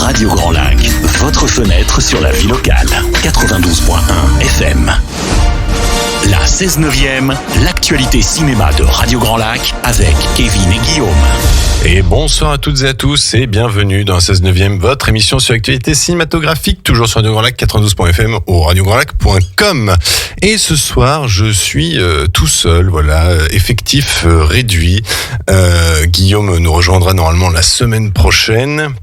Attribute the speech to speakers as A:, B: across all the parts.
A: Radio Grand Lac, votre fenêtre sur la vie locale. 92.1 FM. La 16/9e, l'actualité cinéma de Radio Grand Lac avec Kevin et Guillaume.
B: Et bonsoir à toutes et à tous et bienvenue dans la 16/9e, votre émission sur l'actualité cinématographique, toujours sur Radio Grand Lac 92.fm ou radiograndlac.com. Et ce soir, je suis tout seul, voilà, effectif réduit. Guillaume nous rejoindra normalement la semaine prochaine.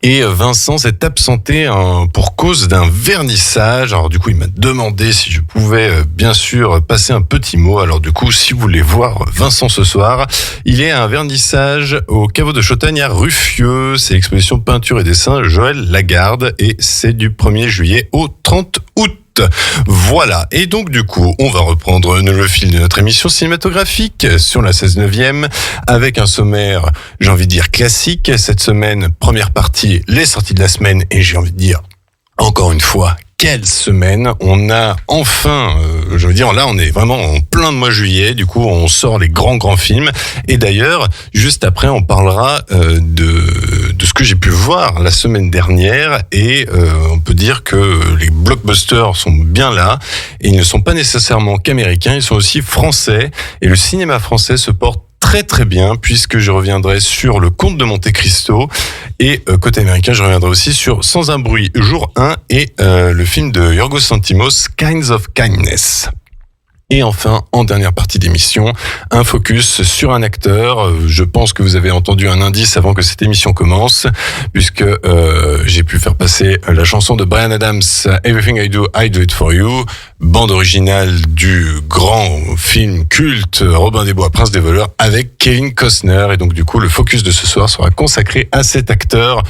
B: Et Vincent s'est absenté pour cause d'un vernissage. Alors du coup, il m'a demandé si je pouvais bien sûr passer un petit mot. Alors du coup, si vous voulez voir Vincent ce soir, il est à un vernissage au caveau de Chautagne à Ruffieux. C'est l'exposition peinture et dessin Joël Lagarde et c'est du 1er juillet au 30 août. Voilà, et donc du coup, on va reprendre le fil de notre émission cinématographique sur la 16/9e avec un sommaire, j'ai envie de dire classique. Cette semaine, première partie, les sorties de la semaine, et j'ai envie de dire, encore une fois, quelle semaine. On a enfin, je veux dire, là on est vraiment en plein de mois juillet, du coup on sort les grands films, et d'ailleurs, juste après on parlera de ce que j'ai pu voir la semaine dernière, et on peut dire que les blockbusters sont bien là, et ils ne sont pas nécessairement qu'américains, ils sont aussi français, et le cinéma français se porte très bien, puisque je reviendrai sur le Comte de Monte Cristo, et côté américain je reviendrai aussi sur Sans un bruit jour 1 et le film de Yorgos Lanthimos, Kinds of Kindness. Et enfin, en dernière partie d'émission, un focus sur un acteur. Je pense que vous avez entendu un indice avant que cette émission commence, puisque j'ai pu faire passer la chanson de Bryan Adams, Everything I Do It For You, bande originale du grand film culte Robin des Bois, Prince des voleurs, avec Kevin Costner. Et donc du coup, le focus de ce soir sera consacré à cet acteur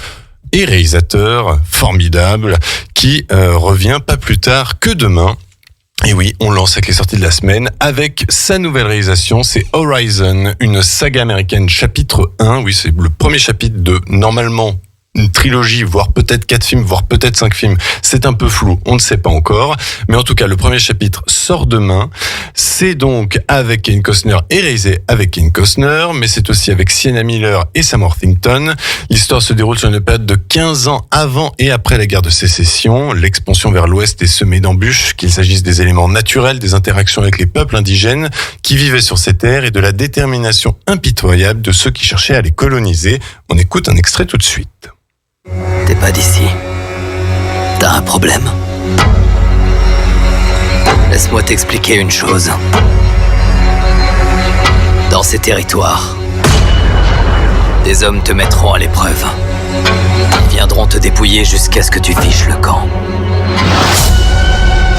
B: et réalisateur formidable qui revient pas plus tard que demain. Et oui, on lance avec les sorties de la semaine avec sa nouvelle réalisation, c'est Horizon, une saga américaine chapitre 1. Oui, c'est le premier chapitre de, normalement, une trilogie, voire peut-être 4 films, voire peut-être 5 films. C'est un peu flou, on ne sait pas encore. Mais en tout cas, le premier chapitre sort demain. C'est donc avec Kevin Costner et réalisé avec Kevin Costner, mais c'est aussi avec Sienna Miller et Sam Worthington. L'histoire se déroule sur une période de 15 ans avant et après la guerre de sécession. L'expansion vers l'ouest est semée d'embûches, qu'il s'agisse des éléments naturels, des interactions avec les peuples indigènes qui vivaient sur ces terres et de la détermination impitoyable de ceux qui cherchaient à les coloniser. On écoute un extrait tout de suite.
C: T'es pas d'ici. T'as un problème? Laisse-moi t'expliquer une chose. Dans ces territoires, des hommes te mettront à l'épreuve. Ils viendront te dépouiller jusqu'à ce que tu fiches le camp.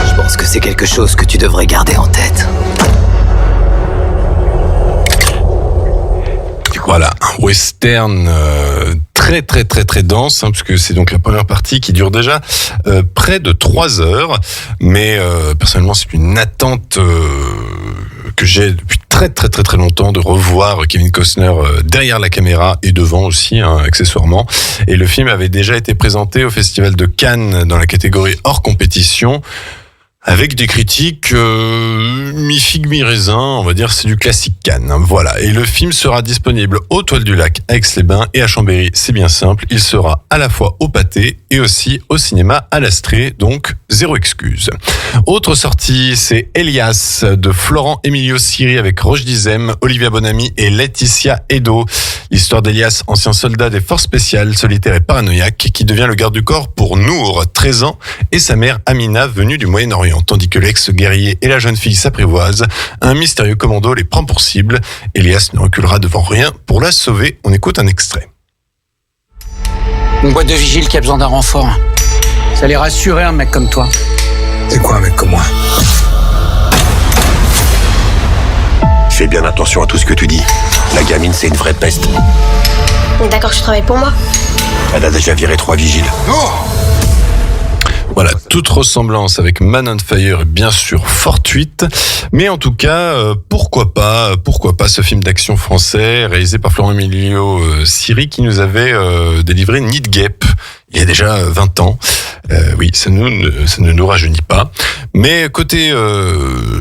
C: Je pense que c'est quelque chose que tu devrais garder en tête.
B: Voilà, un western très dense, puisque c'est donc la première partie qui dure déjà près de 3 heures. Mais personnellement, c'est une attente que j'ai depuis très longtemps de revoir Kevin Costner derrière la caméra et devant aussi, accessoirement. Et le film avait déjà été présenté au Festival de Cannes dans la catégorie hors compétition, avec des critiques mi-figue, mi-raisin, on va dire c'est du classique Cannes. Voilà, et le film sera disponible aux Toiles du Lac à Aix-les-Bains et à Chambéry, c'est bien simple. Il sera à la fois au Pâté et aussi au cinéma à l'Astrée, donc zéro excuse. Autre sortie, c'est Elias de Florent Emilio Siri avec Roche Dizem, Olivia Bonamy et Laetitia Edo. L'histoire d'Elias, ancien soldat des forces spéciales, solitaire et paranoïaque, qui devient le garde du corps pour Nour, 13 ans, et sa mère Amina, venue du Moyen-Orient. Tandis que l'ex-guerrier et la jeune fille s'apprivoisent, un mystérieux commando les prend pour cible. Elias ne reculera devant rien pour la sauver. On écoute un extrait.
D: Une boîte de vigile qui a besoin d'un renfort. Ça allait rassurer un mec comme toi.
E: C'est quoi un mec comme moi? Fais bien attention à tout ce que tu dis. La gamine, c'est une vraie peste.
F: On est d'accord que tu travailles pour moi?
E: Elle a déjà viré 3 vigiles.
B: Oh! Voilà, toute ressemblance avec Man on Fire est bien sûr fortuite, mais en tout cas, pourquoi pas ce film d'action français réalisé par Florent Emilio Siri qui nous avait délivré Nid Gap il y a déjà 20 ans. Oui, ça ne nous rajeunit pas. Mais côté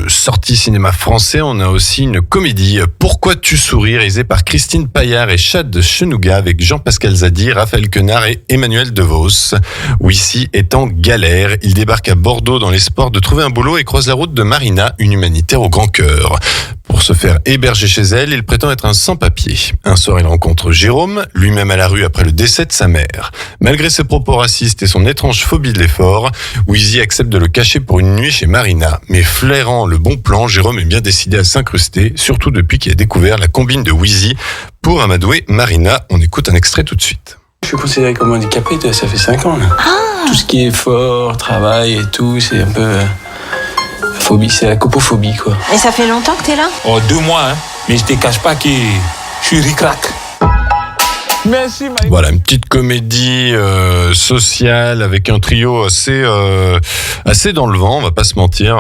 B: sortie cinéma français, on a aussi une comédie, Pourquoi tu souris, réalisée par Christine Paillard et Chad Chenouga, avec Jean-Pascal Zadi, Raphaël Quenard et Emmanuel DeVos. Wissi est en galère. Il débarque à Bordeaux dans l'espoir de trouver un boulot et croise la route de Marina, une humanitaire au grand cœur. Pour se faire héberger chez elle, il prétend être un sans-papier. Un soir, il rencontre Jérôme, lui-même à la rue après le décès de sa mère. Malgré ses propos racistes et son étrange phobie de l'effort, Wissi accepte de le cacher pour une nuit chez Marina. Mais flairant le bon plan, Jérôme est bien décidé à s'incruster, surtout depuis qu'il a découvert la combine de Wissi pour amadouer Marina. On écoute un extrait tout de suite.
G: Je suis considéré comme handicapé, ça fait 5 ans. Là. Tout ce qui est effort, travail et tout, c'est un peu... phobie, c'est la copophobie, quoi.
H: Et ça fait longtemps que t'es là ?
I: 2 mois, hein. Mais je te cache pas que je suis ric-rac.
G: Merci, Marie.
B: Voilà, une petite comédie sociale avec un trio assez dans le vent, on va pas se mentir.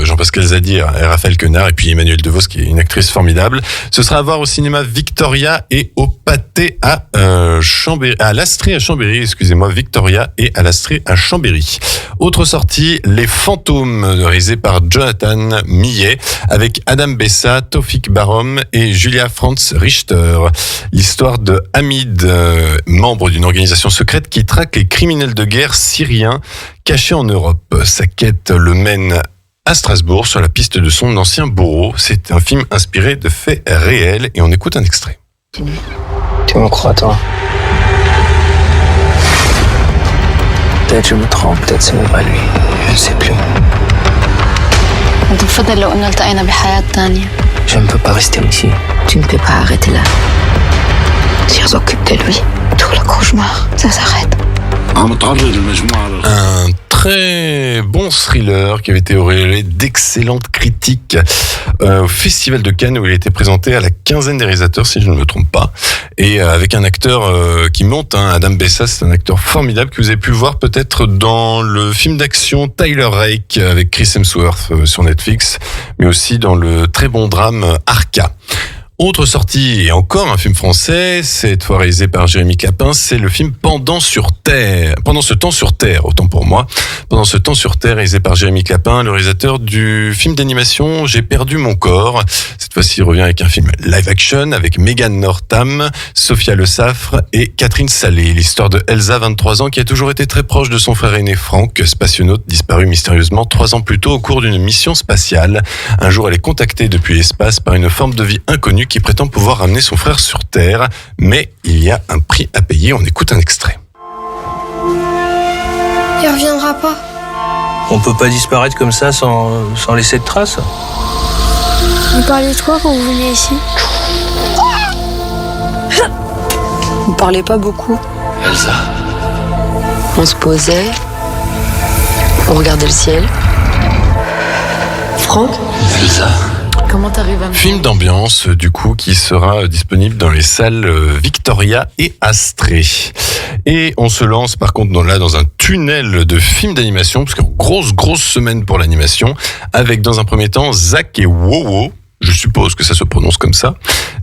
B: Jean-Pascal Zadi et Raphaël Quenard, et puis Emmanuel DeVos, qui est une actrice formidable. Ce sera à voir au cinéma Victoria et au Pâté à l'Astrée à Chambéry, Victoria et à l'Astrée à Chambéry. Autre sortie, Les Fantômes, réalisé par Jonathan Millet, avec Adam Bessa, Taufik Barom et Julia Franz Richter. L'histoire de Hamid, membre d'une organisation secrète qui traque les criminels de guerre syriens cachés en Europe. Sa quête le mène à Strasbourg sur la piste de son ancien bourreau. C'est un film inspiré de faits réels et on écoute un extrait.
G: Tu me crois, toi? Peut-être je me trompe, peut-être c'est même pas lui. Je ne sais plus. Je ne peux pas rester ici.
H: Tu ne peux pas arrêter là. Si on s'occupe de lui, tout le cauchemar, ça s'arrête.
B: Un très bon thriller qui avait été auréolé d'excellentes critiques au Festival de Cannes, où il a été présenté à la 15aine des réalisateurs, si je ne me trompe pas, et avec un acteur qui monte, Adam Bessa. C'est un acteur formidable que vous avez pu voir peut-être dans le film d'action Tyler Rake avec Chris Hemsworth sur Netflix, mais aussi dans le très bon drame Arca. Autre sortie, et encore un film français, cette fois réalisé par Jérémy Clapin, c'est le film Pendant ce temps sur Terre, autant pour moi. Pendant ce temps sur Terre, réalisé par Jérémy Clapin, le réalisateur du film d'animation J'ai perdu mon corps. Cette fois-ci, il revient avec un film live action avec Megan Northam, Sophia Le Saffre et Catherine Salé. L'histoire de Elsa, 23 ans, qui a toujours été très proche de son frère aîné Franck, spationaute disparu mystérieusement 3 ans plus tôt au cours d'une mission spatiale. Un jour, elle est contactée depuis l'espace par une forme de vie inconnue qui prétend pouvoir ramener son frère sur Terre, mais il y a un prix à payer. On écoute un extrait.
F: Il reviendra pas.
G: On peut pas disparaître comme ça sans laisser de traces.
F: Vous parlez de quoi quand vous venez ici?
H: Vous parlez pas beaucoup.
G: Elsa.
H: On se posait, on regardait le ciel. Franck?
G: Elsa.
H: Comment t'arrives à me...
B: Film d'ambiance, du coup, qui sera disponible dans les salles Victoria et Astrée. Et on se lance, par contre, dans un tunnel de films d'animation, parce que grosse semaine pour l'animation, avec, dans un premier temps, Zach et Wowo. Je suppose que ça se prononce comme ça.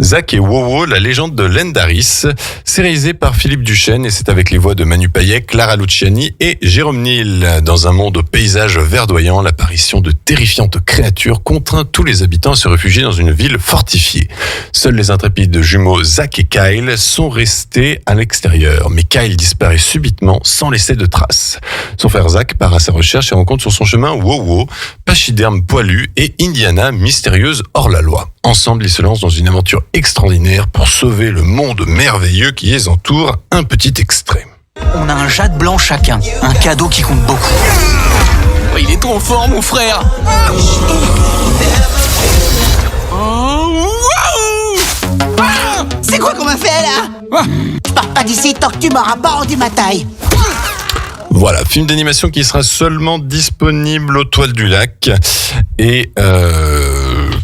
B: Zach et Wowo, la légende de Lendaris. C'est réalisé par Philippe Duchesne et c'est avec les voix de Manu Payet, Clara Luciani et Jérôme Nil. Dans un monde au paysage verdoyant, l'apparition de terrifiantes créatures contraint tous les habitants à se réfugier dans une ville fortifiée. Seuls les intrépides jumeaux Zach et Kyle sont restés à l'extérieur. Mais Kyle disparaît subitement sans laisser de traces. Son frère Zach part à sa recherche et rencontre sur son chemin Wowo, pachyderme poilu, et Indiana, mystérieuse hors la loi. Ensemble, ils se lancent dans une aventure extraordinaire pour sauver le monde merveilleux qui les entoure. Un petit extrait.
D: On a un jade blanc chacun, un cadeau qui compte beaucoup. Il est trop fort, mon frère.
J: C'est quoi qu'on m'a fait là? Je pars pas d'ici tant que tu m'auras pas rendu ma taille.
B: Voilà, film d'animation qui sera seulement disponible aux Toiles du Lac et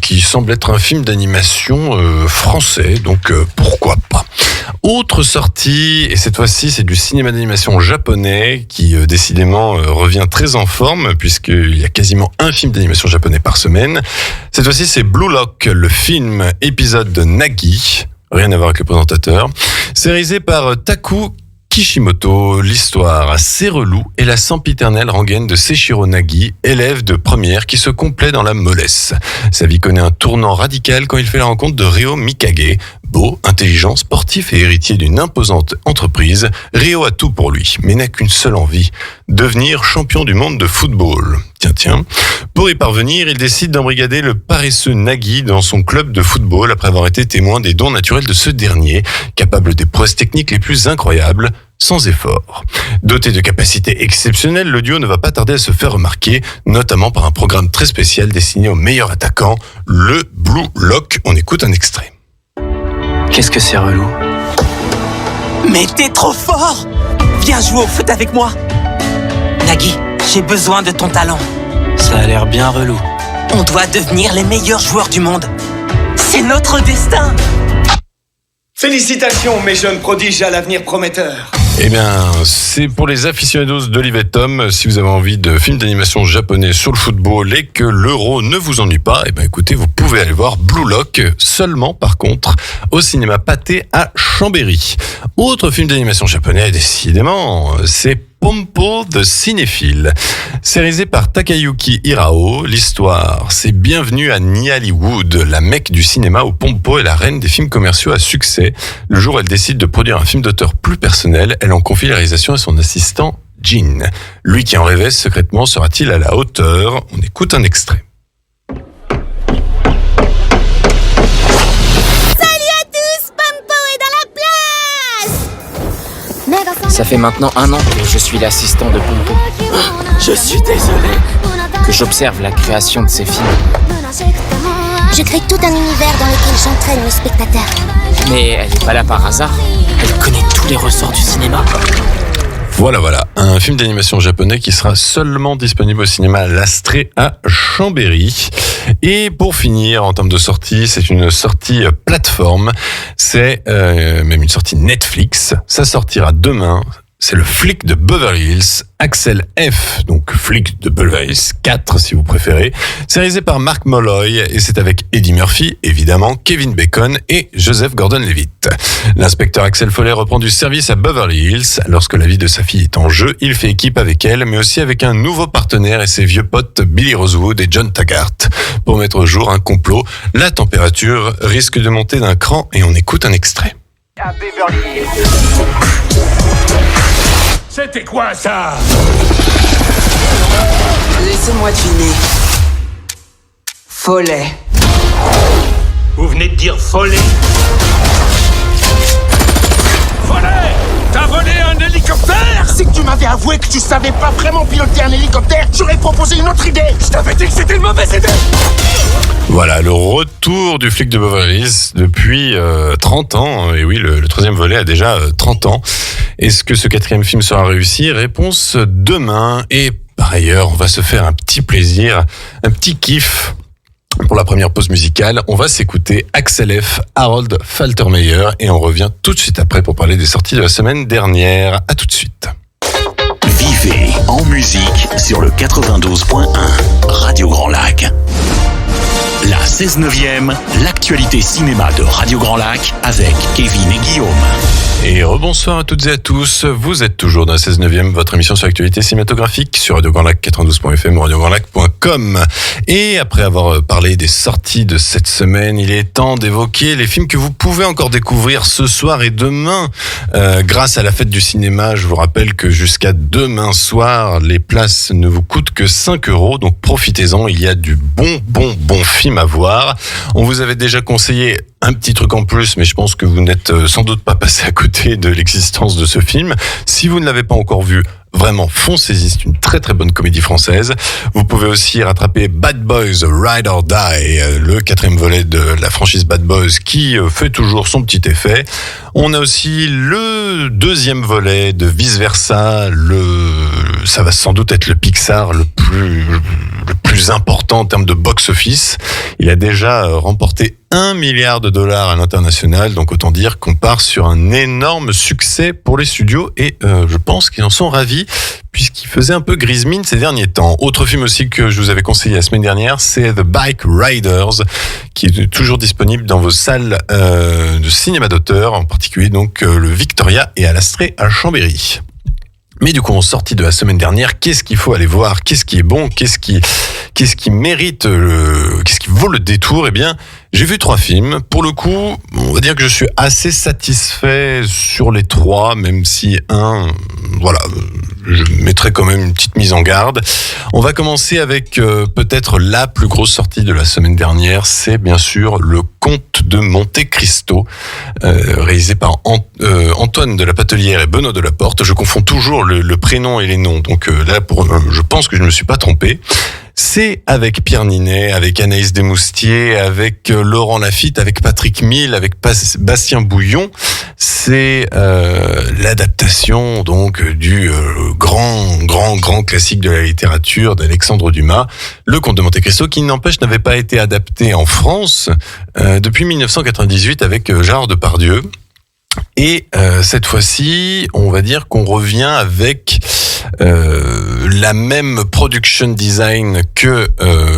B: qui semble être un film d'animation français, donc pourquoi pas. Autre sortie, et cette fois-ci c'est du cinéma d'animation japonais qui décidément revient très en forme puisqu'il y a quasiment un film d'animation japonais par semaine. Cette fois-ci c'est Blue Lock, le film épisode de Nagi, rien à voir avec le présentateur. C'est réalisé par Taku Kishimoto, l'histoire assez relou et la sempiternelle rengaine de Seishiro Nagi, élève de première qui se complaît dans la mollesse. Sa vie connaît un tournant radical quand il fait la rencontre de Ryo Mikage. Beau, intelligent, sportif et héritier d'une imposante entreprise, Ryo a tout pour lui, mais n'a qu'une seule envie, devenir champion du monde de football. Tiens. Pour y parvenir, il décide d'embrigader le paresseux Nagi dans son club de football après avoir été témoin des dons naturels de ce dernier, capable des prouesses techniques les plus incroyables, sans effort. Doté de capacités exceptionnelles, le duo ne va pas tarder à se faire remarquer, notamment par un programme très spécial destiné aux meilleurs attaquants, le Blue Lock. On écoute un extrait.
D: Qu'est-ce que c'est relou?
J: Mais t'es trop fort! Viens jouer au foot avec moi! Nagi, j'ai besoin de ton talent.
D: Ça a l'air bien relou.
J: On doit devenir les meilleurs joueurs du monde. C'est notre destin!
K: Félicitations, mes jeunes prodiges à l'avenir prometteur.
B: Eh bien, c'est pour les aficionados d'Olive et Tom. Si vous avez envie de films d'animation japonais sur le football et que l'euro ne vous ennuie pas, eh bien, écoutez, vous pouvez aller voir Blue Lock, seulement, par contre, au cinéma Pathé à Chambéry. Autre film d'animation japonais, décidément, c'est Pompo de Cinéphile. C'est réalisé par Takayuki Hirao. L'histoire, c'est Bienvenue à Nollywood, la mecque du cinéma où Pompo est la reine des films commerciaux à succès. Le jour où elle décide de produire un film d'auteur plus personnel, elle en confie la réalisation à son assistant Jin. Lui qui en rêvait secrètement, sera-t-il à la hauteur? On écoute un extrait.
L: Ça fait maintenant 1 an que je suis l'assistant de Pompo.
J: Je suis désolé.
L: Que j'observe la création de ces films.
M: Je crée tout un univers dans lequel j'entraîne mes spectateurs.
L: Mais elle n'est pas là par hasard. Elle connaît tous les ressorts du cinéma.
B: Voilà, un film d'animation japonais qui sera seulement disponible au cinéma L'Astrée à Chambéry. Et pour finir, en termes de sortie, c'est une sortie plateforme, c'est même une sortie Netflix. Ça sortira demain. C'est le flic de Beverly Hills, Axel F, donc flic de Beverly Hills 4 si vous préférez. C'est réalisé par Mark Molloy et c'est avec Eddie Murphy, évidemment, Kevin Bacon et Joseph Gordon-Levitt. L'inspecteur Axel Foley reprend du service à Beverly Hills. Lorsque la vie de sa fille est en jeu, il fait équipe avec elle, mais aussi avec un nouveau partenaire et ses vieux potes Billy Rosewood et John Taggart. Pour mettre au jour un complot, la température risque de monter d'un cran et on écoute un extrait.
K: À Beverly Hills. C'était quoi ça?
J: Laissez-moi deviner. Follet.
K: Vous venez de dire Follet? Follet! T'as volé un hélicoptère?
J: Si tu m'avais avoué que tu savais pas vraiment piloter un hélicoptère, j'aurais proposé une autre idée.
K: Je t'avais dit que c'était une mauvaise idée.
B: Voilà, le retour du flic de Beverly Hills depuis 30 ans. Et oui, le 3e volet a déjà 30 ans. Est-ce que ce 4e film sera réussi? Réponse demain. Et par ailleurs, on va se faire un petit plaisir, un petit kiff. Pour la première pause musicale, on va s'écouter Axel F, Harold Faltermeyer et on revient tout de suite après pour parler des sorties de la semaine dernière. À tout de suite.
A: Vivez en musique sur le 92.1 Radio Grand Lac. La 16/9e, l'actualité cinéma de Radio Grand Lac avec Kevin et Guillaume.
B: Et rebonsoir à toutes et à tous. Vous êtes toujours dans la 16/9e, votre émission sur l'actualité cinématographique sur Radio Grand Lac 92.fm ou radiograndlac.com. Et après avoir parlé des sorties de cette semaine, il est temps d'évoquer les films que vous pouvez encore découvrir ce soir et demain. Grâce à la fête du cinéma, je vous rappelle que jusqu'à demain soir, les places ne vous coûtent que 5 €. Donc profitez-en, il y a du bon film à voir. On vous avait déjà conseillé un petit truc en plus, mais je pense que vous n'êtes sans doute pas passé à côté de l'existence de ce film. Si vous ne l'avez pas encore vu, vraiment, foncez-y, c'est une très très bonne comédie française. Vous pouvez aussi rattraper Bad Boys, Ride or Die, le 4e volet de la franchise Bad Boys qui fait toujours son petit effet. On a aussi le 2e volet de Vice Versa, ça va sans doute être le Pixar le plus plus importants en termes de box-office. Il a déjà remporté $1 milliard à l'international, donc autant dire qu'on part sur un énorme succès pour les studios et je pense qu'ils en sont ravis puisqu'il faisait un peu grise mine ces derniers temps. Autre film aussi que je vous avais conseillé la semaine dernière, c'est The Bike Riders, qui est toujours disponible dans vos salles de cinéma d'auteur, en particulier donc le Victoria et à l'Astrée à Chambéry. Mais du coup, en sortie de la semaine dernière, qu'est-ce qu'il faut aller voir? Qu'est-ce qui est bon? Qu'est-ce qui mérite qu'est-ce qui vaut le détour? Eh bien, j'ai vu 3 films. Pour le coup, on va dire que je suis assez satisfait sur les 3, même si je mettrai quand même une petite mise en garde. On va commencer avec peut-être la plus grosse sortie de la semaine dernière, c'est bien sûr Le Comte de Monte Cristo, réalisé par Antoine de la Patelière et Benoît de la Porte. Je confonds toujours le prénom et les noms, donc là, je pense que je ne me suis pas trompé. C'est avec Pierre Ninet, avec Anaïs Desmoustiers, avec Laurent Lafitte, avec Patrick Mille, avec Bastien Bouillon. C'est l'adaptation donc du grand classique de la littérature d'Alexandre Dumas, Le Comte de Monte Cristo, qui n'empêche n'avait pas été adapté en France depuis 1998 avec Gérard Depardieu. Et cette fois-ci, on va dire qu'on revient avec la même production design que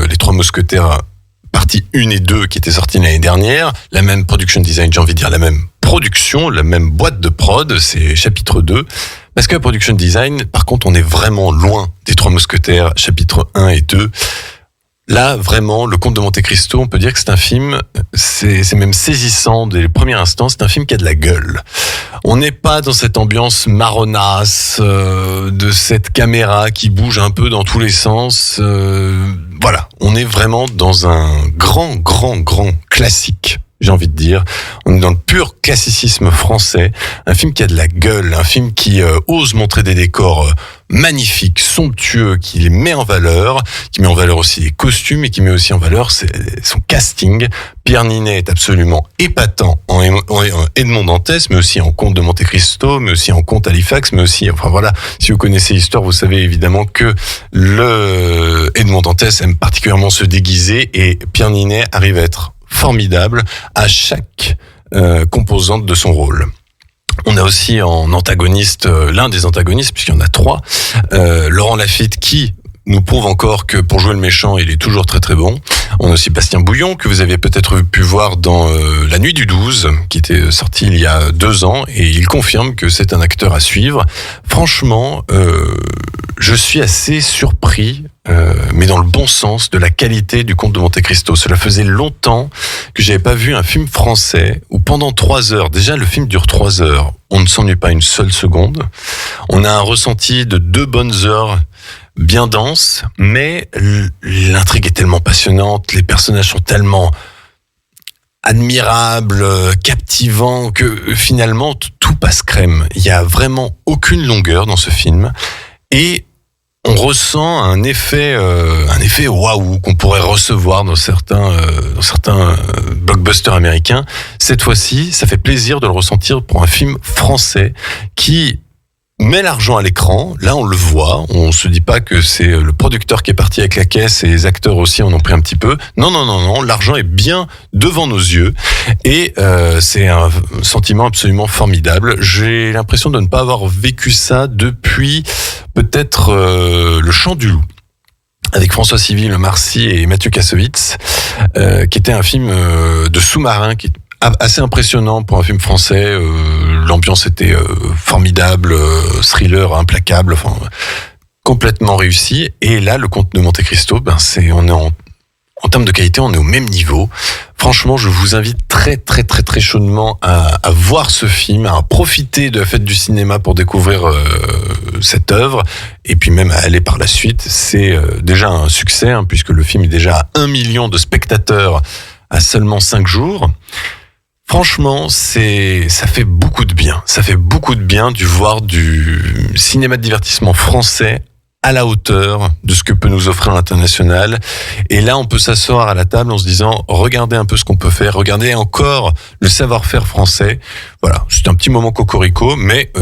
B: Les Trois Mousquetaires partie 1 et 2 qui étaient sortis l'année dernière. La même production design, j'ai envie de dire la même production, la même boîte de prod, c'est chapitre 2. Parce que la production design, par contre, on est vraiment loin des Trois Mousquetaires, chapitre 1 et 2. Là, vraiment, Le Comte de Monte Cristo, on peut dire que c'est un film, c'est même saisissant dès les premiers instants, c'est un film qui a de la gueule. On n'est pas dans cette ambiance marronasse, de cette caméra qui bouge un peu dans tous les sens. Voilà, on est vraiment dans un grand classique, j'ai envie de dire. On est dans le pur classicisme français, un film qui a de la gueule, un film qui ose montrer des décors magnifiques, somptueux, qui les met en valeur, qui met en valeur aussi les costumes et qui met aussi en valeur son casting. Pierre Ninet est absolument épatant en Edmond Dantès, mais aussi en Comte de Monte Cristo, mais aussi en Comte Halifax, mais aussi, enfin voilà, si vous connaissez l'histoire, vous savez évidemment que le Edmond Dantès aime particulièrement se déguiser et Pierre Ninet arrive à être formidable à chaque composante de son rôle. On a aussi en antagoniste, l'un des antagonistes, puisqu'il y en a 3, Laurent Lafitte, qui nous prouve encore que pour jouer le méchant, il est toujours très bon. On a aussi Bastien Bouillon, que vous aviez peut-être pu voir dans La Nuit du 12, qui était sorti il y a 2 ans, et il confirme que c'est un acteur à suivre. Franchement, je suis assez surpris, mais dans le bon sens, de la qualité du Comte de Monte Cristo. Cela faisait longtemps que j'avais pas vu un film français où pendant 3 heures, déjà le film dure 3 heures, on ne s'ennuie pas une seule seconde. On a un ressenti de 2 bonnes heures bien dense, mais l'intrigue est tellement passionnante, les personnages sont tellement admirables, captivants, que finalement tout passe crème. Il y a vraiment aucune longueur dans ce film et on ressent un effet waouh qu'on pourrait recevoir dans certains blockbusters américains. Cette fois-ci, ça fait plaisir de le ressentir pour un film français qui met l'argent à l'écran. Là, on le voit. On se dit pas que c'est le producteur qui est parti avec la caisse et les acteurs aussi en ont pris un petit peu. Non. L'argent est bien devant nos yeux et c'est un sentiment absolument formidable. J'ai l'impression de ne pas avoir vécu ça depuis peut-être Le Chant du Loup, avec François Civil, Omar Sy et Mathieu Kassovitz, qui était un film de sous-marin qui est assez impressionnant pour un film français. L'ambiance était formidable, thriller implacable, enfin complètement réussi. Et là, Le Comte de Monte Cristo, on est en termes de qualité, on est au même niveau. Franchement, je vous invite très chaudement à voir ce film, à profiter de la fête du cinéma pour découvrir cette œuvre, et puis même à aller par la suite. C'est déjà un succès, puisque le film est déjà à 1 million de spectateurs à seulement 5 jours. Franchement, ça fait beaucoup de bien. Ça fait beaucoup de bien de voir du cinéma de divertissement français à la hauteur de ce que peut nous offrir l'international. Et là, on peut s'asseoir à la table en se disant, regardez un peu ce qu'on peut faire, regardez encore le savoir-faire français. Voilà, c'est un petit moment cocorico, mais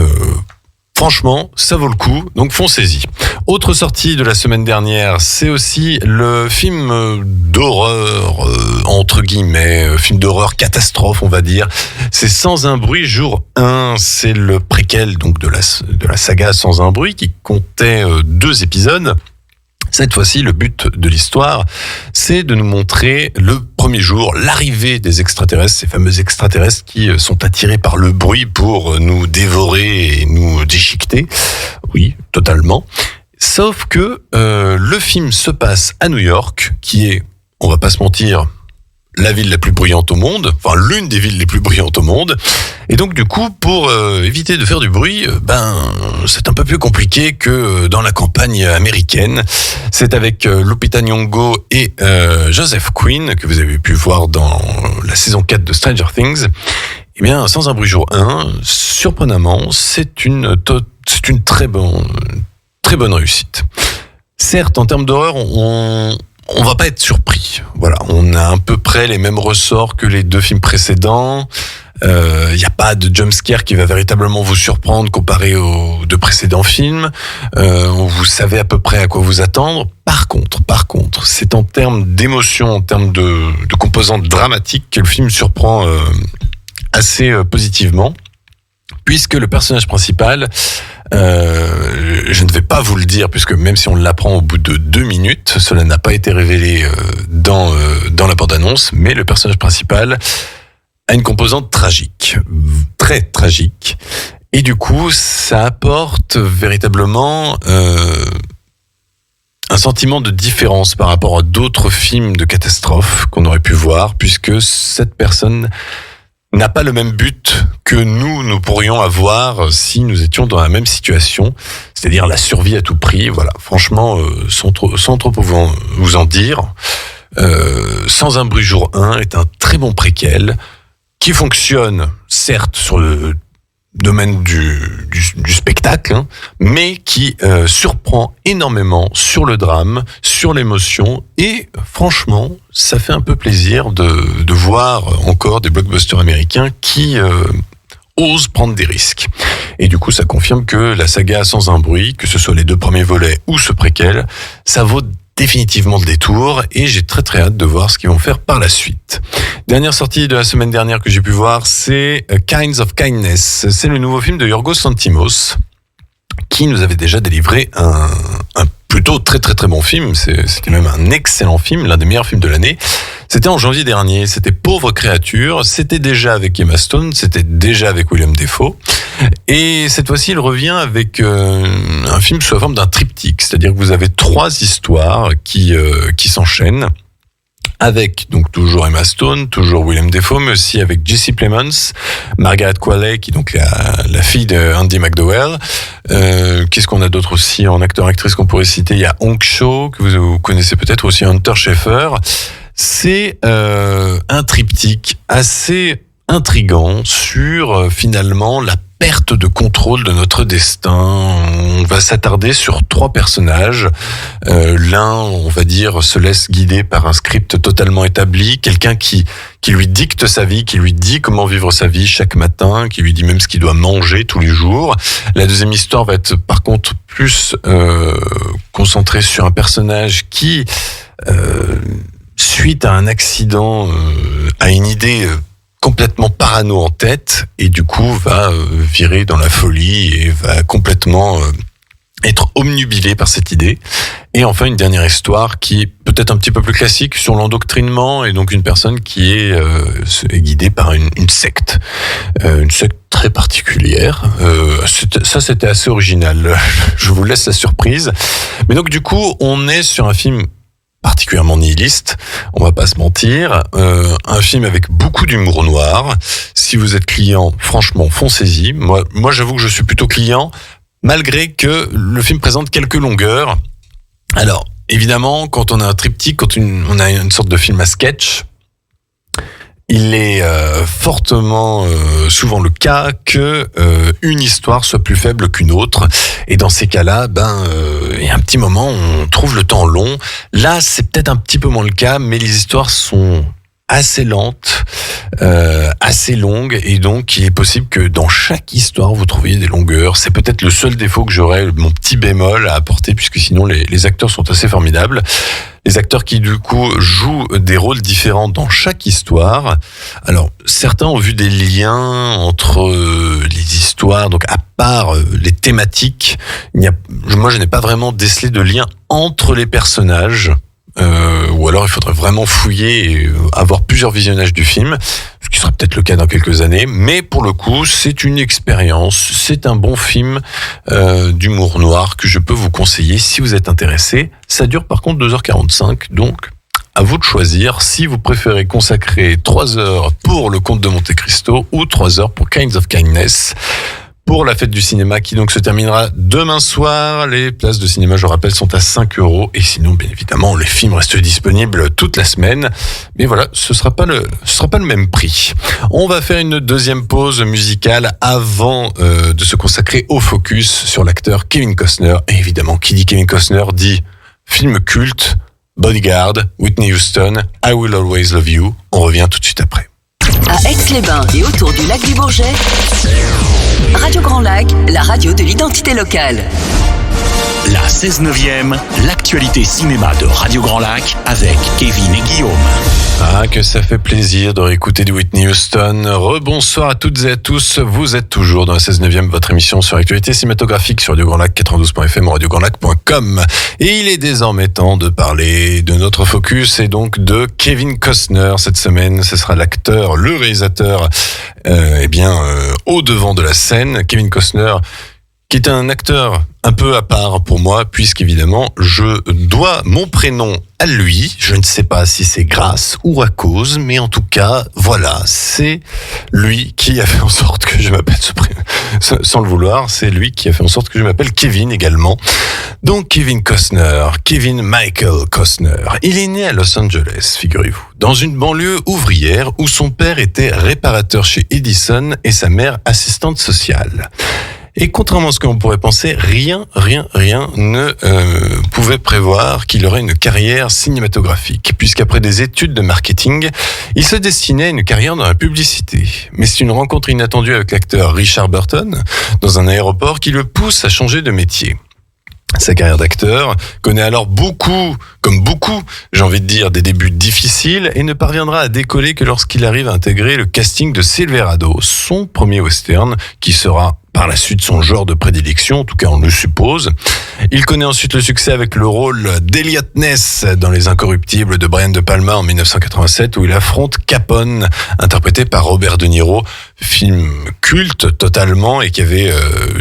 B: Franchement, ça vaut le coup, donc foncez-y. Autre sortie de la semaine dernière, c'est aussi le film d'horreur, entre guillemets, film d'horreur catastrophe, on va dire. C'est Sans un bruit, jour 1. C'est le préquel donc de la saga Sans un bruit qui comptait 2 épisodes. Cette fois-ci, le but de l'histoire, c'est de nous montrer le premier jour, l'arrivée des extraterrestres, ces fameux extraterrestres qui sont attirés par le bruit pour nous dévorer et nous déchiqueter. Oui, totalement. Sauf que le film se passe à New York, qui est, on va pas se mentir, la ville la plus bruyante au monde, enfin l'une des villes les plus bruyantes au monde. Et donc du coup, pour éviter de faire du bruit, c'est un peu plus compliqué que dans la campagne américaine. C'est avec Lupita Nyong'o et Joseph Quinn, que vous avez pu voir dans la saison 4 de Stranger Things. Eh bien, Sans un bruit jour 1, surprenamment, c'est une très bonne réussite. Certes, en termes d'horreur, on va pas être surpris. Voilà, on a à peu près les mêmes ressorts que les 2 films précédents. Il n'y a pas de jumpscare qui va véritablement vous surprendre comparé aux 2 précédents films. Vous savez à peu près à quoi vous attendre. Par contre, c'est en termes d'émotion, en termes de composantes dramatiques que le film surprend assez positivement, puisque le personnage principal, je ne vais pas vous le dire, puisque même si on l'apprend au bout de 2 minutes, cela n'a pas été révélé dans la bande-annonce, mais le personnage principal a une composante tragique, très tragique, et du coup, ça apporte véritablement un sentiment de différence par rapport à d'autres films de catastrophe qu'on aurait pu voir, puisque cette personne n'a pas le même but que nous pourrions avoir si nous étions dans la même situation, c'est-à-dire la survie à tout prix. Voilà, franchement, sans trop vous en dire, Sans un bruit jour 1 est un très bon préquel qui fonctionne, certes, sur le domaine du spectacle, hein, mais qui surprend énormément sur le drame, sur l'émotion, et franchement, ça fait un peu plaisir de voir encore des blockbusters américains qui osent prendre des risques. Et du coup, ça confirme que la saga Sans un bruit, que ce soit les 2 premiers volets ou ce préquel, ça vaut définitivement le détour, et j'ai très très hâte de voir ce qu'ils vont faire par la suite. Dernière sortie de la semaine dernière que j'ai pu voir, c'est Kinds of Kindness. C'est le nouveau film de Yorgos Lanthimos, qui nous avait déjà délivré un plutôt très très très bon film. C'était même un excellent film, l'un des meilleurs films de l'année. C'était en janvier dernier, c'était Pauvre créature, c'était déjà avec Emma Stone, c'était déjà avec Willem Dafoe. Et cette fois-ci, il revient avec un film sous la forme d'un triptyque, c'est-à-dire que vous avez 3 histoires qui s'enchaînent, avec donc toujours Emma Stone, toujours Willem Dafoe, mais aussi avec Jesse Plemons, Margaret Qualley, qui est donc la fille de Andy McDowell. Qu'est-ce qu'on a d'autre aussi en acteur-actrice qu'on pourrait citer? Il y a Hong Cho, que vous connaissez peut-être, aussi Hunter Schafer. C'est un triptyque assez intrigant sur finalement la perte de contrôle de notre destin. On va s'attarder sur 3 personnages. L'un, on va dire, se laisse guider par un script totalement établi, quelqu'un qui lui dicte sa vie, qui lui dit comment vivre sa vie chaque matin, qui lui dit même ce qu'il doit manger tous les jours. La deuxième histoire va être par contre plus concentrée sur un personnage qui, suite à un accident, a une idée complètement parano en tête, et du coup va virer dans la folie et va complètement être omnubilé par cette idée. Et enfin, une dernière histoire qui est peut-être un petit peu plus classique sur l'endoctrinement, et donc une personne qui est guidée par une secte. Une secte très particulière. Ça, c'était assez original. Je vous laisse la surprise. Mais donc, du coup, on est sur un film particulièrement nihiliste, on va pas se mentir, un film avec beaucoup d'humour noir. Si vous êtes client, franchement, foncez-y. Moi, j'avoue que je suis plutôt client, malgré que le film présente quelques longueurs. Alors, évidemment, quand on a un triptyque, quand on a une sorte de film à sketch, il est fortement souvent le cas que une histoire soit plus faible qu'une autre, et dans ces cas-là, il y a un petit moment où on trouve le temps long. Là, c'est peut-être un petit peu moins le cas, mais les histoires sont assez lente, assez longue, et donc il est possible que dans chaque histoire vous trouviez des longueurs. C'est peut-être le seul défaut que j'aurais, mon petit bémol à apporter, puisque sinon les acteurs sont assez formidables. Les acteurs qui du coup jouent des rôles différents dans chaque histoire. Alors certains ont vu des liens entre les histoires, donc à part les thématiques, moi je n'ai pas vraiment décelé de lien entre les personnages. Ou alors il faudrait vraiment fouiller et avoir plusieurs visionnages du film, ce qui sera peut-être le cas dans quelques années, mais pour le coup c'est une expérience, c'est un bon film d'humour noir que je peux vous conseiller si vous êtes intéressé. Ça dure par contre 2h45, donc à vous de choisir si vous préférez consacrer 3 heures pour Le Comte de Monte Cristo ou 3 heures pour Kinds of Kindness. Pour la fête du cinéma qui donc se terminera demain soir. Les places de cinéma, je rappelle, sont à 5 €. Et sinon, bien évidemment, les films restent disponibles toute la semaine. Mais voilà, ce sera pas le même prix. On va faire une deuxième pause musicale avant de se consacrer au focus sur l'acteur Kevin Costner. Et évidemment, qui dit Kevin Costner dit film culte, Bodyguard, Whitney Houston, I Will Always Love You. On revient tout de suite après.
N: À Aix-les-Bains et autour du lac du Bourget, Radio Grand Lac, la radio de l'identité locale.
A: La 16/9e, l'actualité cinéma de Radio Grand Lac avec Kevin et Guillaume.
B: Ah, que ça fait plaisir de réécouter du Whitney Houston. Rebonsoir à toutes et à tous. Vous êtes toujours dans la 16/9e, votre émission sur l'actualité cinématographique sur Radio Grand Lac 92.fm ou radiograndlac.com. Et il est désormais temps de parler de notre focus et donc de Kevin Costner. Cette semaine, ce sera l'acteur, le réalisateur, au devant de la scène. Kevin Costner, qui est un acteur un peu à part pour moi, puisqu'évidemment, je dois mon prénom à lui. Je ne sais pas si c'est grâce ou à cause, mais en tout cas, voilà, c'est lui qui a fait en sorte que je m'appelle ce prénom. Sans le vouloir, c'est lui qui a fait en sorte que je m'appelle Kevin également. Donc Kevin Costner, Kevin Michael Costner. Il est né à Los Angeles, figurez-vous, dans une banlieue ouvrière où son père était réparateur chez Edison et sa mère assistante sociale. Et contrairement à ce qu'on pourrait penser, rien ne pouvait prévoir qu'il aurait une carrière cinématographique, puisqu'après des études de marketing, il se destinait à une carrière dans la publicité. Mais c'est une rencontre inattendue avec l'acteur Richard Burton dans un aéroport qui le pousse à changer de métier. Sa carrière d'acteur connaît alors beaucoup, j'ai envie de dire, des débuts difficiles et ne parviendra à décoller que lorsqu'il arrive à intégrer le casting de Silverado, son premier western, qui sera par la suite son genre de prédilection, en tout cas on le suppose. Il connaît ensuite le succès avec le rôle d'Elliot Ness dans Les Incorruptibles de Brian De Palma en 1987, où il affronte Capone, interprété par Robert De Niro, film culte totalement et qui avait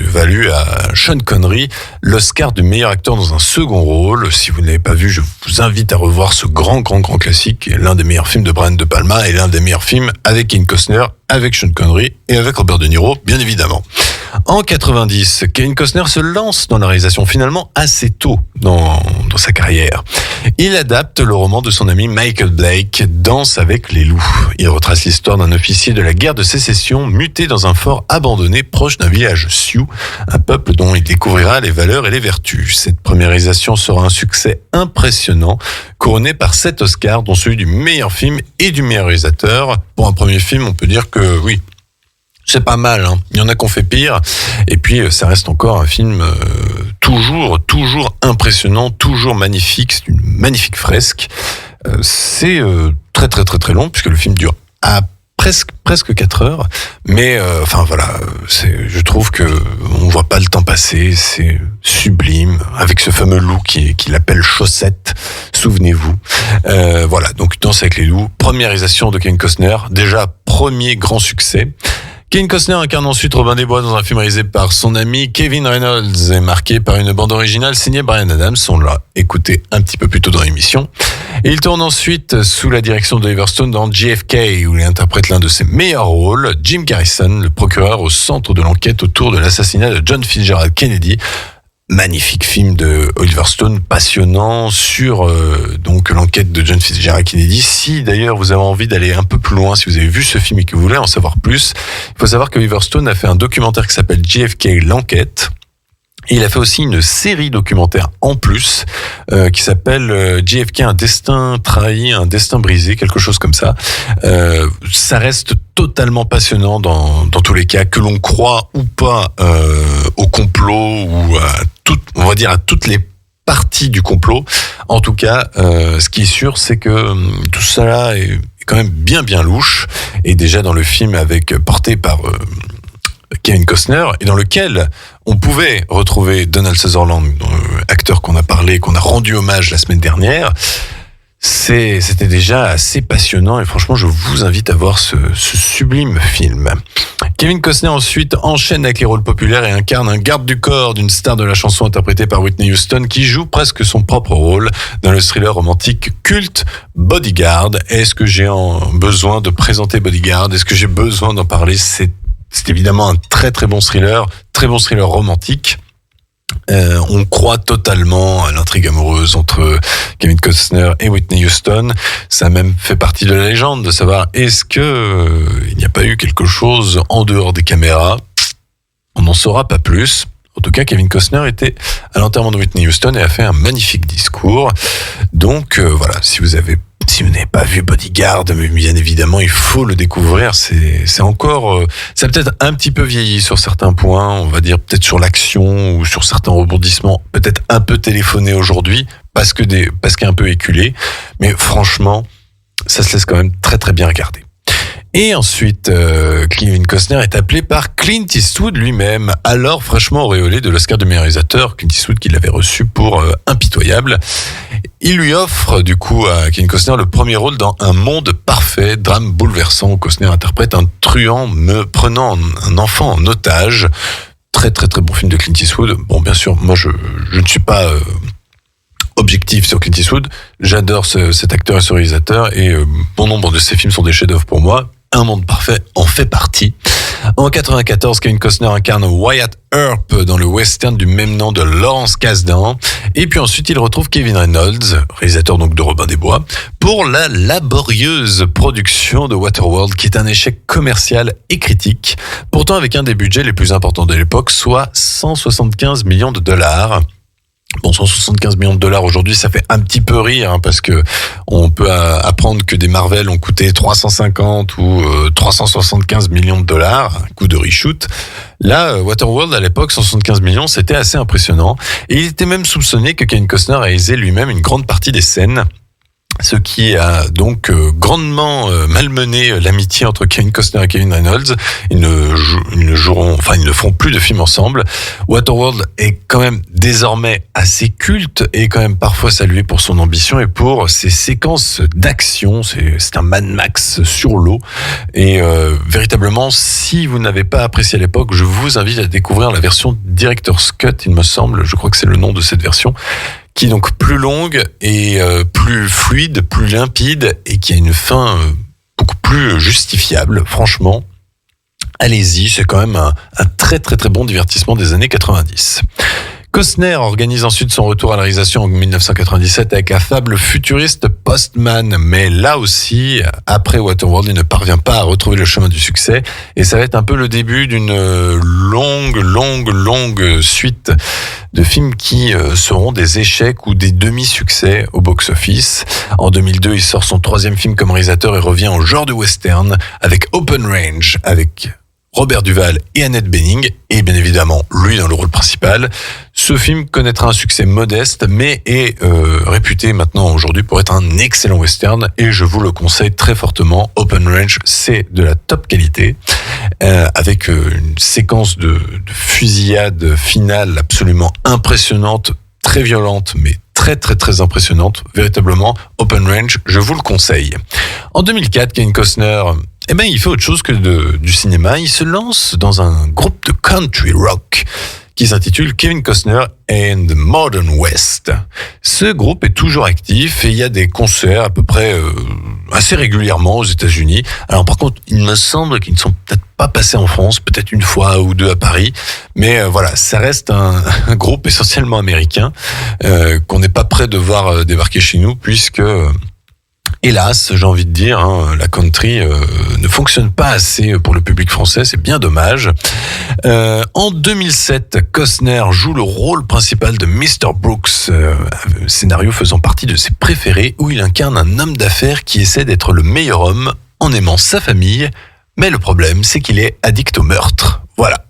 B: valu à Sean Connery l'Oscar du meilleur acteur dans un second rôle. Si vous ne l'avez pas vu, je vous invite à revoir ce grand classique, l'un des meilleurs films de Brian De Palma et l'un des meilleurs films avec Kevin Costner, avec Sean Connery et avec Robert De Niro, bien évidemment. En 90, Kevin Costner se lance dans la réalisation finalement assez tôt dans sa carrière. Il adapte le roman de son ami Michael Blake, Danse avec les loups. Il retrace l'histoire d'un officier de la guerre de sécession muté dans un fort abandonné proche d'un village Sioux, un peuple dont il découvrira les valeurs et les vertus. Cette première réalisation sera un succès impressionnant, couronné par 7 Oscars, dont celui du meilleur film et du meilleur réalisateur. Pour un premier film, on peut dire que oui, c'est pas mal, hein. Il y en a qu'on fait pire. Et puis, ça reste encore un film toujours impressionnant, toujours magnifique. C'est une magnifique fresque. C'est très long, puisque le film dure à presque 4 heures. Mais, je trouve que on voit pas le temps passer. C'est sublime. Avec ce fameux loup qui l'appelle Chaussette. Souvenez-vous. Donc Danse avec les loups. Première réalisation de Kevin Costner. Déjà, premier grand succès. Kevin Costner incarne ensuite Robin des Bois dans un film réalisé par son ami Kevin Reynolds et marqué par une bande originale signée Bryan Adams. On l'a écouté un petit peu plus tôt dans l'émission. Et il tourne ensuite sous la direction d'Oliver Stone dans JFK, où il interprète l'un de ses meilleurs rôles, Jim Garrison, le procureur au centre de l'enquête autour de l'assassinat de John Fitzgerald Kennedy. Magnifique film de Oliver Stone, passionnant sur l'enquête de John Fitzgerald Kennedy. Si d'ailleurs vous avez envie d'aller un peu plus loin, si vous avez vu ce film et que vous voulez en savoir plus, il faut savoir que Oliver Stone a fait un documentaire qui s'appelle JFK l'enquête. Il a fait aussi une série documentaire en plus qui s'appelle JFK, un destin trahi, un destin brisé, quelque chose comme ça. Ça reste totalement passionnant dans tous les cas, que l'on croit ou pas au complot ou on va dire à toutes les parties du complot. En tout cas, ce qui est sûr, c'est que tout cela est quand même bien louche. Et déjà dans le film porté par Kevin Costner, et dans lequel on pouvait retrouver Donald Sutherland, acteur qu'on a rendu hommage la semaine dernière. C'était déjà assez passionnant et franchement, je vous invite à voir ce sublime film. Kevin Costner ensuite enchaîne avec les rôles populaires et incarne un garde du corps d'une star de la chanson interprétée par Whitney Houston qui joue presque son propre rôle dans le thriller romantique culte Bodyguard. Est-ce que j'ai besoin de présenter Bodyguard? Est-ce que j'ai besoin d'en parler? C'est évidemment un très bon thriller romantique. On croit totalement à l'intrigue amoureuse entre Kevin Costner et Whitney Houston. Ça a même fait partie de la légende de savoir est-ce que il n'y a pas eu quelque chose en dehors des caméras. On n'en saura pas plus. En tout cas, Kevin Costner était à l'enterrement de Whitney Houston et a fait un magnifique discours. Donc voilà, si vous n'avez pas vu Bodyguard, mais bien évidemment, il faut le découvrir. C'est encore, ça a peut-être un petit peu vieilli sur certains points, on va dire peut-être sur l'action ou sur certains rebondissements, peut-être un peu téléphoné aujourd'hui parce qu'il est un peu éculé. Mais franchement, ça se laisse quand même très bien regarder. Et ensuite, Kevin Costner est appelé par Clint Eastwood lui-même, alors fraîchement auréolé de l'Oscar du meilleur réalisateur, Clint Eastwood qui l'avait reçu pour Impitoyable. Il lui offre du coup à Kevin Costner le premier rôle dans Un monde parfait, drame bouleversant où Costner interprète un truand prenant un enfant en otage. Très bon film de Clint Eastwood. Bon, bien sûr, moi je ne suis pas objectif sur Clint Eastwood. J'adore cet acteur et ce réalisateur et bon nombre de ses films sont des chefs-d'œuvre pour moi. Un monde parfait en fait partie. En 94, Kevin Costner incarne Wyatt Earp dans le western du même nom de Lawrence Kasdan. Et puis ensuite, il retrouve Kevin Reynolds, réalisateur donc de Robin des Bois, pour la laborieuse production de Waterworld, qui est un échec commercial et critique. Pourtant, avec un des budgets les plus importants de l'époque, soit 175 millions de dollars. Bon, 175 millions de dollars aujourd'hui, ça fait un petit peu rire, parce que on peut apprendre que des Marvel ont coûté 350 ou 375 millions de dollars, un coup de reshoot. Là, Waterworld, à l'époque, 175 millions, c'était assez impressionnant. Et il était même soupçonné que Kevin Costner réalisait lui-même une grande partie des scènes. Ce qui a donc grandement malmené l'amitié entre Kevin Costner et Kevin Reynolds. Ils ne feront plus de films ensemble. Waterworld est quand même désormais assez culte et quand même parfois salué pour son ambition et pour ses séquences d'action. C'est un Mad Max sur l'eau. Et véritablement, si vous n'avez pas apprécié à l'époque, je vous invite à découvrir la version Director's Cut, il me semble. Je crois que c'est le nom de cette version, qui est donc plus longue et plus fluide, plus limpide et qui a une fin beaucoup plus justifiable. Franchement, allez-y, c'est quand même un très bon divertissement des années 90. Costner organise ensuite son retour à la réalisation en 1997 avec la fable futuriste Postman, mais là aussi, après Waterworld, il ne parvient pas à retrouver le chemin du succès et ça va être un peu le début d'une longue suite de films qui seront des échecs ou des demi-succès au box-office. En 2002, il sort son troisième film comme réalisateur et revient en genre de western avec Open Range, avec Robert Duvall et Annette Bening, et bien évidemment lui dans le rôle principal. Ce film connaîtra un succès modeste, mais est réputé maintenant aujourd'hui pour être un excellent western, et je vous le conseille très fortement. Open Range, c'est de la top qualité, avec une séquence de fusillade finale absolument impressionnante, très violente, mais très impressionnante. Véritablement, Open Range, je vous le conseille. En 2004, Kevin Costner, il fait autre chose que du cinéma. Il se lance dans un groupe de country rock qui s'intitule Kevin Costner and the Modern West. Ce groupe est toujours actif et il y a des concerts à peu près assez régulièrement aux États-Unis. Alors par contre, il me semble qu'ils ne sont peut-être pas passés en France, peut-être une fois ou deux à Paris, mais voilà, ça reste un groupe essentiellement américain qu'on n'est pas prêt de voir débarquer chez nous, puisque Hélas, j'ai envie de dire, la country ne fonctionne pas assez pour le public français, c'est bien dommage. En 2007, Costner joue le rôle principal de Mr. Brooks, scénario faisant partie de ses préférés, où il incarne un homme d'affaires qui essaie d'être le meilleur homme en aimant sa famille, mais le problème, c'est qu'il est addict au meurtre. Voilà.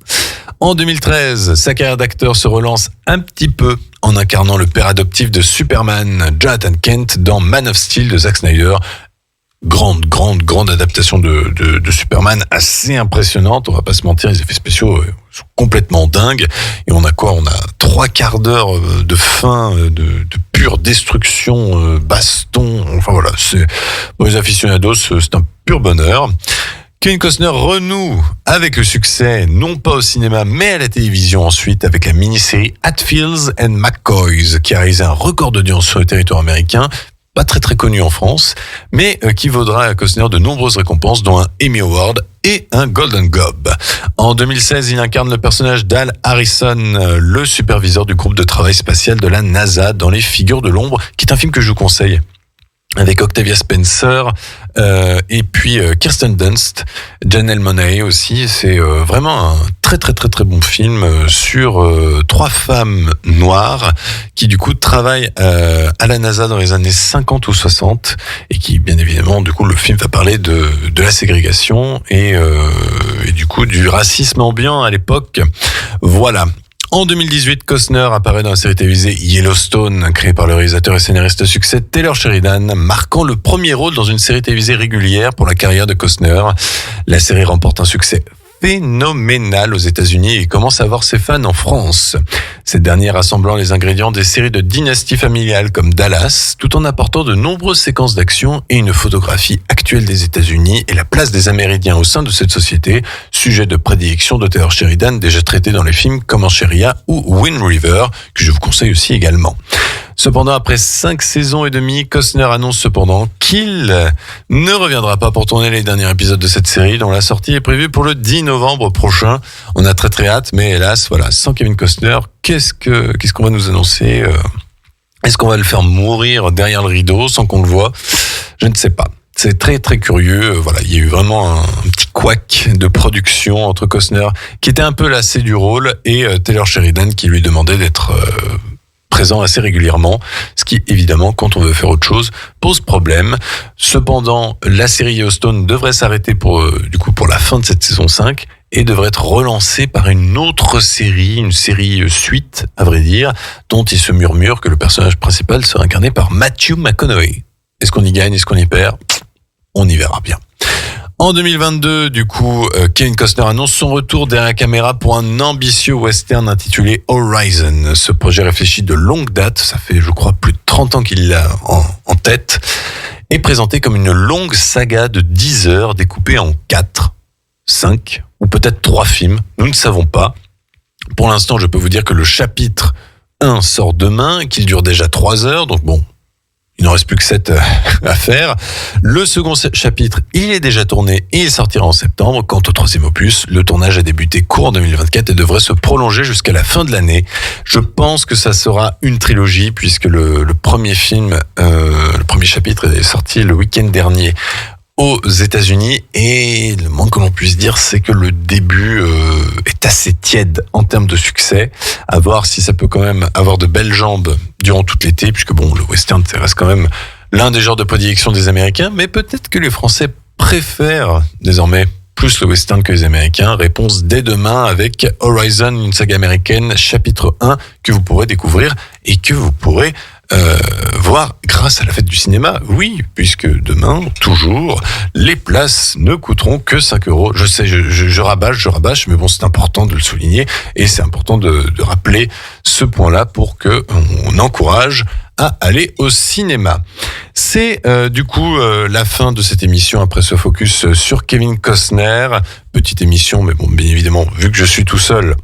B: En 2013, sa carrière d'acteur se relance un petit peu en incarnant le père adoptif de Superman, Jonathan Kent, dans Man of Steel de Zack Snyder. Grande adaptation de Superman, assez impressionnante, on va pas se mentir, les effets spéciaux sont complètement dingues. Et on a quoi ? On a 3/4 d'heure de fin, de pure destruction, baston, enfin voilà, c'est, pour les aficionados, c'est un pur bonheur. Kevin Costner renoue avec le succès, non pas au cinéma, mais à la télévision ensuite, avec la mini-série Hatfields and McCoys, qui a réalisé un record d'audience sur le territoire américain, pas très connu en France, mais qui vaudra à Costner de nombreuses récompenses, dont un Emmy Award et un Golden Globe. En 2016, il incarne le personnage d'Al Harrison, le superviseur du groupe de travail spatial de la NASA dans Les Figures de l'ombre, qui est un film que je vous conseille, avec Octavia Spencer et puis Kirsten Dunst, Janelle Monáe aussi. C'est vraiment un très bon film sur 3 femmes noires qui du coup travaillent à la NASA dans les années 50 ou 60 et qui, bien évidemment, du coup le film va parler de la ségrégation et du coup du racisme ambiant à l'époque. Voilà. En 2018, Costner apparaît dans la série télévisée Yellowstone, créée par le réalisateur et scénariste à succès Taylor Sheridan, marquant le premier rôle dans une série télévisée régulière pour la carrière de Costner. La série remporte un succès phénoménal aux États-Unis et commence à avoir ses fans en France. Cette dernière rassemblant les ingrédients des séries de dynastie familiale comme Dallas, tout en apportant de nombreuses séquences d'action et une photographie actuelle des États-Unis et la place des Amérindiens au sein de cette société, sujet de prédilection de Taylor Sheridan déjà traité dans les films Comancheria ou Wind River, que je vous conseille aussi également. Cependant, après 5 saisons et demie, Costner annonce cependant qu'il ne reviendra pas pour tourner les derniers épisodes de cette série, dont la sortie est prévue pour le 10 novembre prochain. On a très hâte, mais hélas, voilà, sans Kevin Costner, qu'est-ce qu'on va nous annoncer ? Est-ce qu'on va le faire mourir derrière le rideau sans qu'on le voie ? Je ne sais pas. C'est très curieux. Voilà, il y a eu vraiment un petit couac de production entre Costner, qui était un peu lassé du rôle, et Taylor Sheridan qui lui demandait d'être présent assez régulièrement, ce qui évidemment, quand on veut faire autre chose, pose problème. Cependant, la série Yellowstone devrait s'arrêter pour la fin de cette saison 5 et devrait être relancée par une autre série, une série suite, à vrai dire, dont il se murmure que le personnage principal sera incarné par Matthew McConaughey. Est-ce qu'on y gagne, est-ce qu'on y perd ? On y verra bien. En 2022, du coup, Kevin Costner annonce son retour derrière la caméra pour un ambitieux western intitulé Horizon. Ce projet réfléchi de longue date, ça fait, je crois, plus de 30 ans qu'il l'a en tête, est présenté comme une longue saga de 10 heures découpée en 4, 5 ou peut-être 3 films. Nous ne savons pas. Pour l'instant, je peux vous dire que le chapitre 1 sort demain et qu'il dure déjà 3 heures, donc bon, il n'en reste plus que 7 à faire. Le second chapitre, il est déjà tourné et il sortira en septembre. Quant au troisième opus, le tournage a débuté courant 2024 et devrait se prolonger jusqu'à la fin de l'année. Je pense que ça sera une trilogie puisque le premier film, le premier chapitre est sorti le week-end dernier aux États-Unis et le moins que l'on puisse dire, c'est que le début est assez tiède en termes de succès. À voir si ça peut quand même avoir de belles jambes durant tout l'été, puisque bon, le western, ça reste quand même l'un des genres de prédilection des Américains, mais peut-être que les Français préfèrent désormais plus le western que les Américains. Réponse dès demain avec Horizon, une saga américaine, chapitre 1, que vous pourrez découvrir et que vous pourrez voir grâce à la fête du cinéma. Oui, puisque demain, toujours, les places ne coûteront que 5 €. Je sais, je rabâche, mais bon, c'est important de le souligner et c'est important de rappeler ce point-là pour que on encourage à aller au cinéma. C'est du coup la fin de cette émission après ce focus sur Kevin Costner. Petite émission, mais bon, bien évidemment, vu que je suis tout seul,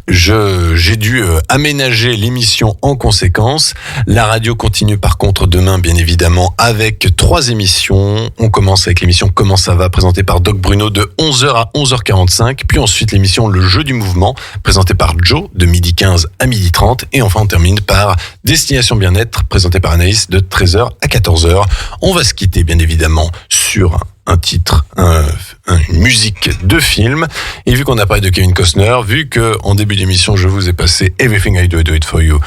B: j'ai dû aménager l'émission en conséquence. La radio continue par contre demain, bien évidemment, avec 3 émissions. On commence avec l'émission Comment ça va, présentée par Doc Bruno de 11h à 11h45. Puis ensuite l'émission Le jeu du mouvement, présentée par Joe de 12h15 à 12h30. Et enfin on termine par Destination Bien-être, présentée par Anaïs de 13h à 14h. On va se quitter bien évidemment sur un titre, une musique de film. Et vu qu'on a parlé de Kevin Costner, vu que en début d'émission je vous ai passé Everything I Do It For You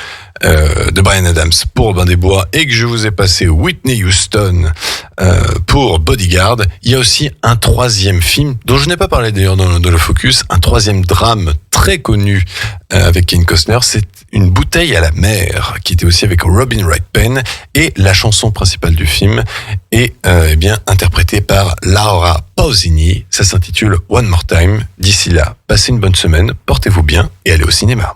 B: de Bryan Adams pour Robin des Bois et que je vous ai passé Whitney Houston pour Bodyguard, il y a aussi un 3e film dont je n'ai pas parlé d'ailleurs dans le Focus, un 3e drame très connu avec Kevin Costner, c'est Une bouteille à la mer, qui était aussi avec Robin Wright Penn, et la chanson principale du film est bien interprétée par Laura Pausini. Ça s'intitule One More Time. D'ici là, passez une bonne semaine, portez-vous bien et allez au cinéma.